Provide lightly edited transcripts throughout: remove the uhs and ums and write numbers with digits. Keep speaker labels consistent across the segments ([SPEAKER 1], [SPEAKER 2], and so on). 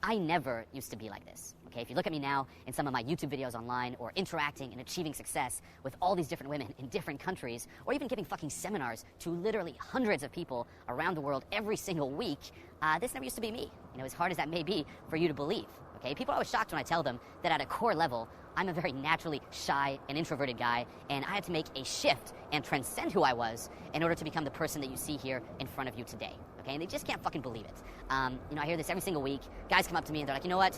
[SPEAKER 1] I never used to be like this, okay? If you look at me now in some of my YouTube videos online or interacting and achieving success with all these different women in different countries or even giving fucking seminars to literally hundreds of people around the world every single week, this never used to be me, as hard as that may be for you to believe, okay? People are always shocked when I tell them that at a core level, I'm a very naturally shy and introverted guy, and I had to make a shift and transcend who I was in order to become the person that you see here in front of you today, okay? And they just can't fucking believe it. I hear this every single week. Guys come up to me and they're like, you know what?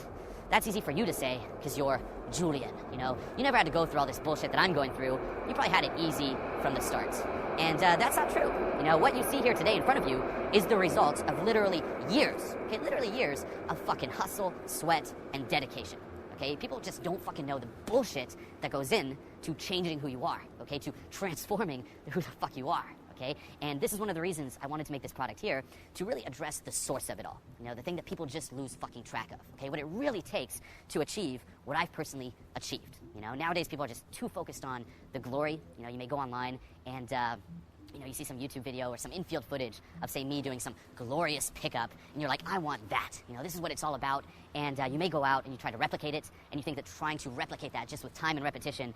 [SPEAKER 1] That's easy for you to say because you're Julian, You never had to go through all this bullshit that I'm going through. You probably had it easy from the start. And that's not true. What you see here today in front of you is the result of literally years, okay? Literally years of fucking hustle, sweat, and dedication. Okay, people just don't fucking know the bullshit that goes in to changing who you are, okay, to transforming who the fuck you are, okay? And this is one of the reasons I wanted to make this product here, to really address the source of it all, the thing that people just lose fucking track of, okay? What it really takes to achieve what I've personally achieved, Nowadays people are just too focused on the glory, you may go online and, you see some YouTube video or some infield footage of, say, me doing some glorious pickup, and you're like, I want that. This is what it's all about. And you may go out and you try to replicate it, and you think that trying to replicate that just with time and repetition,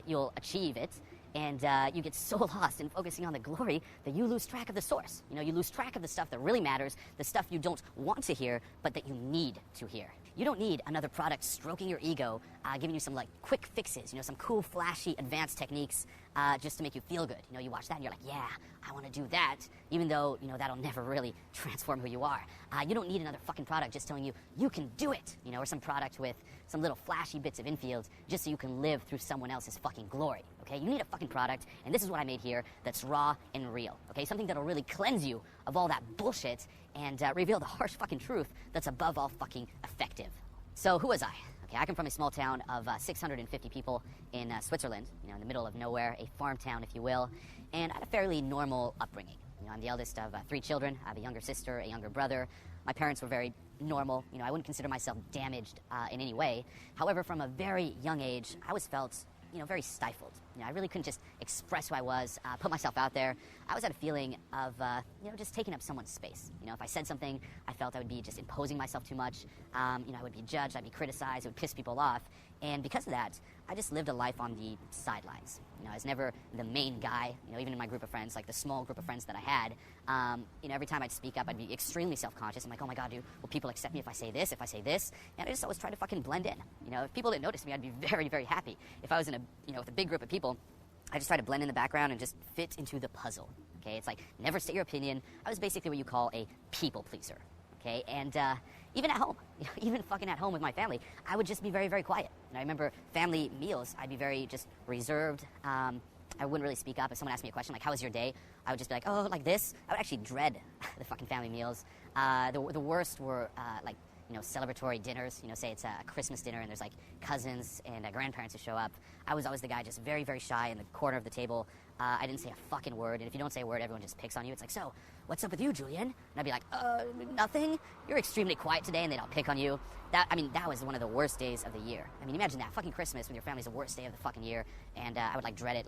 [SPEAKER 1] you'll achieve it. And you get so lost in focusing on the glory that you lose track of the source. You lose track of the stuff that really matters, the stuff you don't want to hear, but that you need to hear. You don't need another product stroking your ego, giving you some quick fixes, some cool, flashy, advanced techniques just to make you feel good. You watch that and you're like, yeah, I want to do that, even though, that'll never really transform who you are. You don't need another fucking product just telling you, you can do it, or some product with some little flashy bits of infield just so you can live through someone else's fucking glory, okay? You need a fucking product, and this is what I made here that's raw and real, okay? Something that'll really cleanse you of all that bullshit and reveal the harsh fucking truth that's above all fucking effective. So who was I? Okay, I come from a small town of 650 people in Switzerland, in the middle of nowhere, a farm town, if you will, and I had a fairly normal upbringing. I'm the eldest of 3 children. I have a younger sister, a younger brother. My parents were very normal. I wouldn't consider myself damaged in any way. However, from a very young age, I always felt, very stifled. I really couldn't just express who I was, put myself out there. I always had a feeling of, just taking up someone's space. If I said something, I felt I would be just imposing myself too much. I would be judged, I'd be criticized, it would piss people off. And because of that, I just lived a life on the sidelines. I was never the main guy, even in my group of friends, like the small group of friends that I had. Every time I'd speak up, I'd be extremely self-conscious. I'm like, oh my God, dude, will people accept me if I say this, if I say this? And I just always try to fucking blend in. If people didn't notice me, I'd be very, very happy. If I was in a, with a big group of people, I just try to blend in the background and just fit into the puzzle, okay? It's like, never state your opinion. I was basically what you call a people pleaser, okay? And even at home, even fucking at home with my family, I would just be very, very quiet. And I remember family meals, I'd be very just reserved. I wouldn't really speak up. If someone asked me a question like, how was your day? I would just be like, oh, like this? I would actually dread the fucking family meals. The worst were celebratory dinners. Say it's a Christmas dinner and there's like cousins and grandparents who show up. I was always the guy just very, very shy in the corner of the table. I didn't say a fucking word, and if you don't say a word, everyone just picks on you. It's like, so, what's up with you, Julian? And I'd be like, nothing. You're extremely quiet today, and then I'll pick on you. That was one of the worst days of the year. Imagine that, fucking Christmas when your family's the worst day of the fucking year, and I would dread it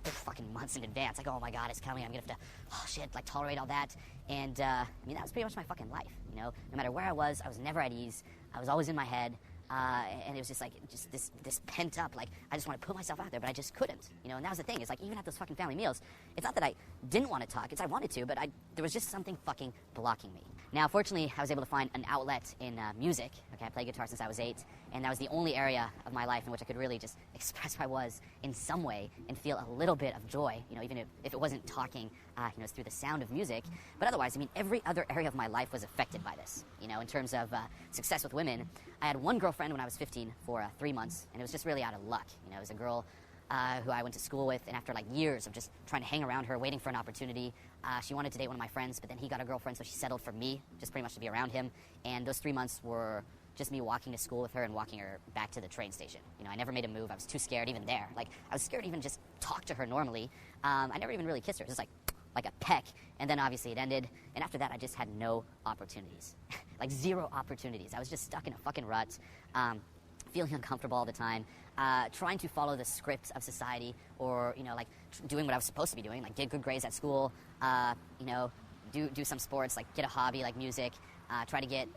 [SPEAKER 1] fucking months in advance. Like, oh my God, it's coming. I'm gonna have to, tolerate all that. And that was pretty much my fucking life. No matter where I was never at ease. I was always in my head. And it was just this pent up, I just want to put myself out there, but I just couldn't, and that was the thing, is even at those fucking family meals, it's not that I didn't want to talk, it's I wanted to, but there was just something fucking blocking me. Now, fortunately, I was able to find an outlet in music. Okay, I played guitar since I was 8, and that was the only area of my life in which I could really just express who I was in some way and feel a little bit of joy, even if it wasn't talking, it's through the sound of music. But otherwise, every other area of my life was affected by this. In terms of success with women, I had one girlfriend when I was 15 for 3 months, and it was just really out of luck. It was a girl who I went to school with, and after years of just trying to hang around her, waiting for an opportunity, she wanted to date one of my friends, but then he got a girlfriend, so she settled for me, just pretty much to be around him. And those 3 months were just me walking to school with her and walking her back to the train station. I never made a move. I was too scared even there. I was scared to even just talk to her normally. I never even really kissed her. It was just like a peck, and then obviously it ended, and after that I just had no opportunities. 0 opportunities. I was just stuck in a fucking rut, feeling uncomfortable all the time, trying to follow the script of society, or doing what I was supposed to be doing, get good grades at school, do some sports, get a hobby like music, try to get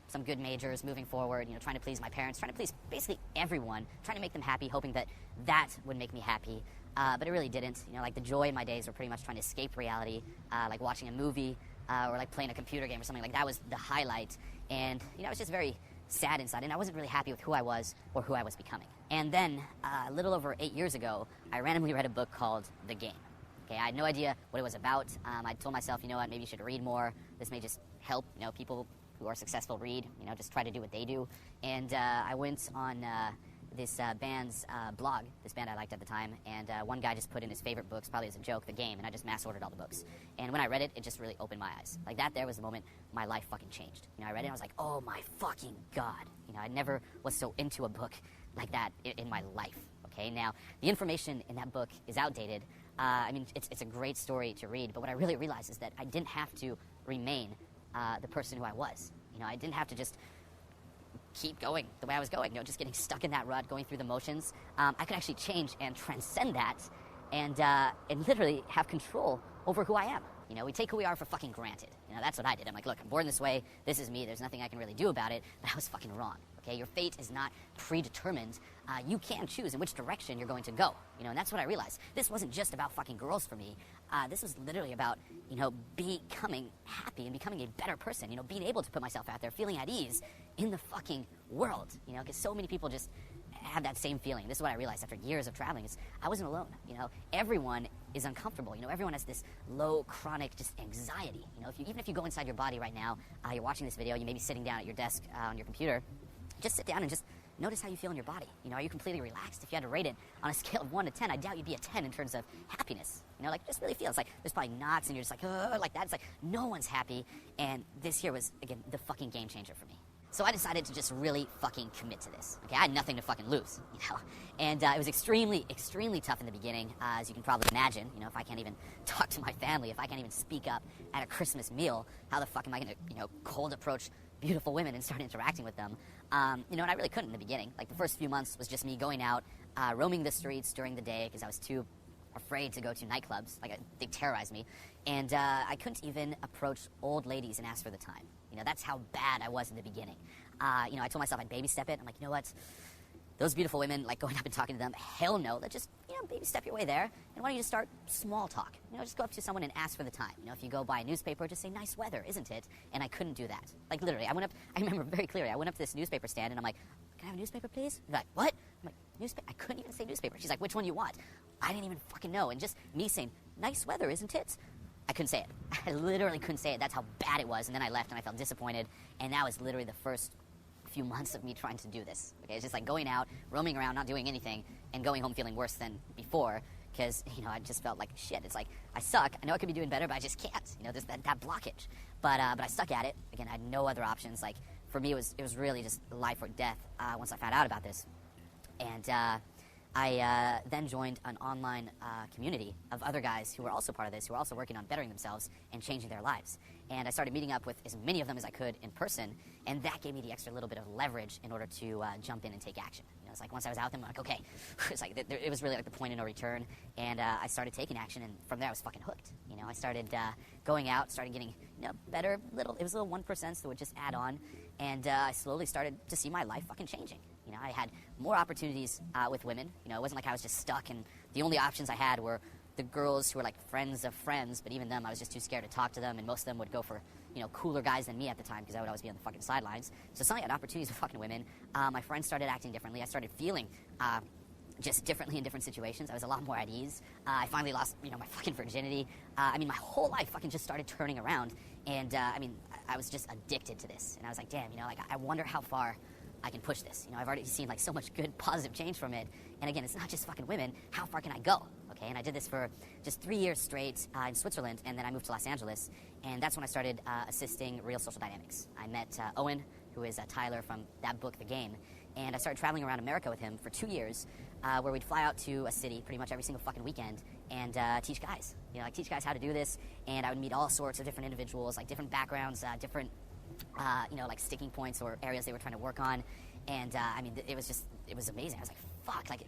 [SPEAKER 1] some good majors, moving forward, trying to please my parents, trying to please basically everyone, trying to make them happy, hoping that that would make me happy. But it really didn't. Like the joy in my days were pretty much trying to escape reality, like watching a movie or like playing a computer game or something. Like that was the highlight. And I was just very sad inside, and I wasn't really happy with who I was or who I was becoming. And then a little over 8 years ago, I randomly read a book called The Game. Okay, I had no idea what it was about. I told myself, you know what, maybe you should read more. This may just help, people who are successful read, just try to do what they do. And I went on this band's blog, this band I liked at the time, and one guy just put in his favorite books, probably as a joke, The Game, and I just mass-ordered all the books. And when I read it, it just really opened my eyes. Like that there was the moment my life fucking changed. I read it and I was like, oh my fucking God. I never was so into a book like that in my life. Okay, now, the information in that book is outdated. It's a great story to read, but what I really realized is that I didn't have to remain the person who I was. I didn't have to just keep going the way I was going, just getting stuck in that rut, going through the motions. I could actually change and transcend that and literally have control over who I am. We take who we are for fucking granted. That's what I did. I'm like, look, I'm born this way. This is me. There's nothing I can really do about it. But I was fucking wrong. Okay, your fate is not predetermined. You can choose in which direction you're going to go. And that's what I realized. This wasn't just about fucking girls for me. This was literally about, becoming happy and becoming a better person. Being able to put myself out there, feeling at ease in the fucking world. Because so many people just have that same feeling. This is what I realized after years of traveling is I wasn't alone. Everyone is uncomfortable. Everyone has this low chronic just anxiety. Even if you go inside your body right now, you're watching this video, you may be sitting down at your desk on your computer, just sit down and just notice how you feel in your body. Are you completely relaxed? If you had to rate it on a scale of 1 to 10, I doubt you'd be a 10 in terms of happiness. Like just really feels like there's probably knots and you're just like that. It's like no one's happy. And this here was, again, the fucking game changer for me. So I decided to just really fucking commit to this. Okay, I had nothing to fucking lose, And it was extremely, extremely tough in the beginning, as you can probably imagine. If I can't even talk to my family, if I can't even speak up at a Christmas meal, how the fuck am I going to, cold approach beautiful women and start interacting with them? And I really couldn't in the beginning. Like the first few months was just me going out, roaming the streets during the day because I was too afraid to go to nightclubs. Like they terrorized me. And I couldn't even approach old ladies and ask for the time. That's how bad I was in the beginning. I told myself I'd baby step it. I'm like, you know what? Those beautiful women, like going up and talking to them, hell no. Let's just, baby step your way there. And why don't you just start small talk? Just go up to someone and ask for the time. If you go buy a newspaper, just say, nice weather, isn't it? And I couldn't do that. Like literally, I remember very clearly, I went up to this newspaper stand and I'm like, can I have a newspaper, please? And they're like, what? I'm like, newspaper? I couldn't even say newspaper. She's like, which one you want? I didn't even fucking know. And just me saying, nice weather, isn't it? I couldn't say it. I literally couldn't say it. That's how bad it was. And then I left and I felt disappointed. And that was literally the first few months of me trying to do this. Okay, it's just like going out, roaming around, not doing anything, and going home feeling worse than before. Because, I just felt like shit. It's like, I suck. I know I could be doing better, but I just can't. There's that blockage. But I stuck at it. Again, I had no other options. Like, for me, it was really just life or death once I found out about this. And I then joined an online community of other guys who were also part of this, who were also working on bettering themselves and changing their lives. And I started meeting up with as many of them as I could in person, and that gave me the extra little bit of leverage in order to jump in and take action. It's like once I was out there, I'm like, okay. It's like it was really like the point of no return, and I started taking action, and from there I was fucking hooked. I started going out, started getting better. It was little 1% that would just add on, and I slowly started to see my life fucking changing. I had more opportunities with women. It wasn't like I was just stuck, and the only options I had were the girls who were like friends of friends, but even them, I was just too scared to talk to them, and most of them would go for, cooler guys than me at the time, because I would always be on the fucking sidelines. So suddenly I had opportunities with fucking women. My friends started acting differently. I started feeling just differently in different situations. I was a lot more at ease. I finally lost, my fucking virginity. My whole life fucking just started turning around, and I was just addicted to this. And I was like, damn, I wonder how far I can push this. I've already seen like so much good positive change from it. And again, it's not just fucking women. How far can I go? Okay, and I did this for just 3 years straight in Switzerland, and then I moved to Los Angeles, and that's when I started assisting Real Social Dynamics. I met Owen, who is Tyler from that book, The Game, and I started traveling around America with him for 2 years, where we'd fly out to a city pretty much every single fucking weekend and teach guys. Teach guys how to do this, and I would meet all sorts of different individuals, like different backgrounds, different like sticking points or areas they were trying to work on. And it was amazing. I was like, fuck, like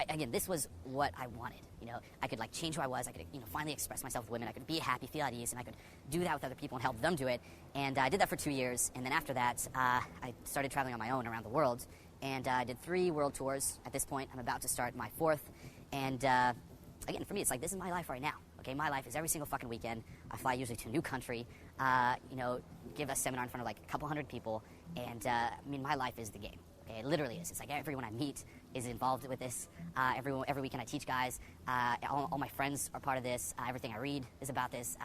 [SPEAKER 1] again, this was what I wanted. You know, I could like change who I was. I could, you know, finally express myself with women. I could be happy, feel at ease, and I could do that with other people and help them do it. And I did that for 2 years. And then after that, I started traveling on my own around the world. And I did 3 world tours. At this point, I'm about to start my 4th. And again, for me, it's like, this is my life right now. Okay, my life is every single fucking weekend. I fly usually to a new country, you know, give a seminar in front of like a couple hundred people. And I mean, my life is the game. Okay, it literally is. It's like everyone I meet is involved with this. Every weekend I teach guys. All my friends are part of this. Everything I read is about this.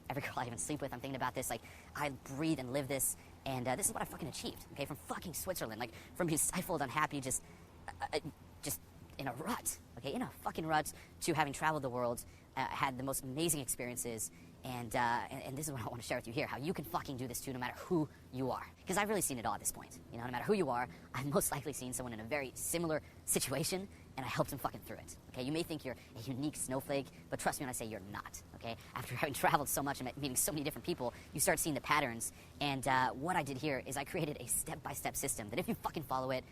[SPEAKER 1] Every girl I even sleep with, I'm thinking about this. Like, I breathe and live this. And this is what I fucking achieved. Okay, from fucking Switzerland. Like, from being stifled, unhappy, just in a rut. Okay, in a fucking rut, to having traveled the world, had the most amazing experiences. And this is what I want to share with you here, how you can fucking do this too, no matter who you are. Because I've really seen it all at this point. You know, no matter who you are, I've most likely seen someone in a very similar situation, and I helped them fucking through it. Okay, you may think you're a unique snowflake, but trust me when I say you're not. Okay, after having traveled so much and meeting so many different people, you start seeing the patterns. And what I did here is I created a step-by-step system that if you fucking follow it,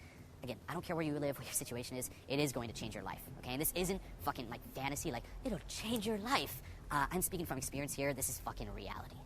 [SPEAKER 1] again, I don't care where you live, what your situation is, it is going to change your life. Okay, and this isn't fucking like fantasy, like it'll change your life. I'm speaking from experience here. This is fucking reality.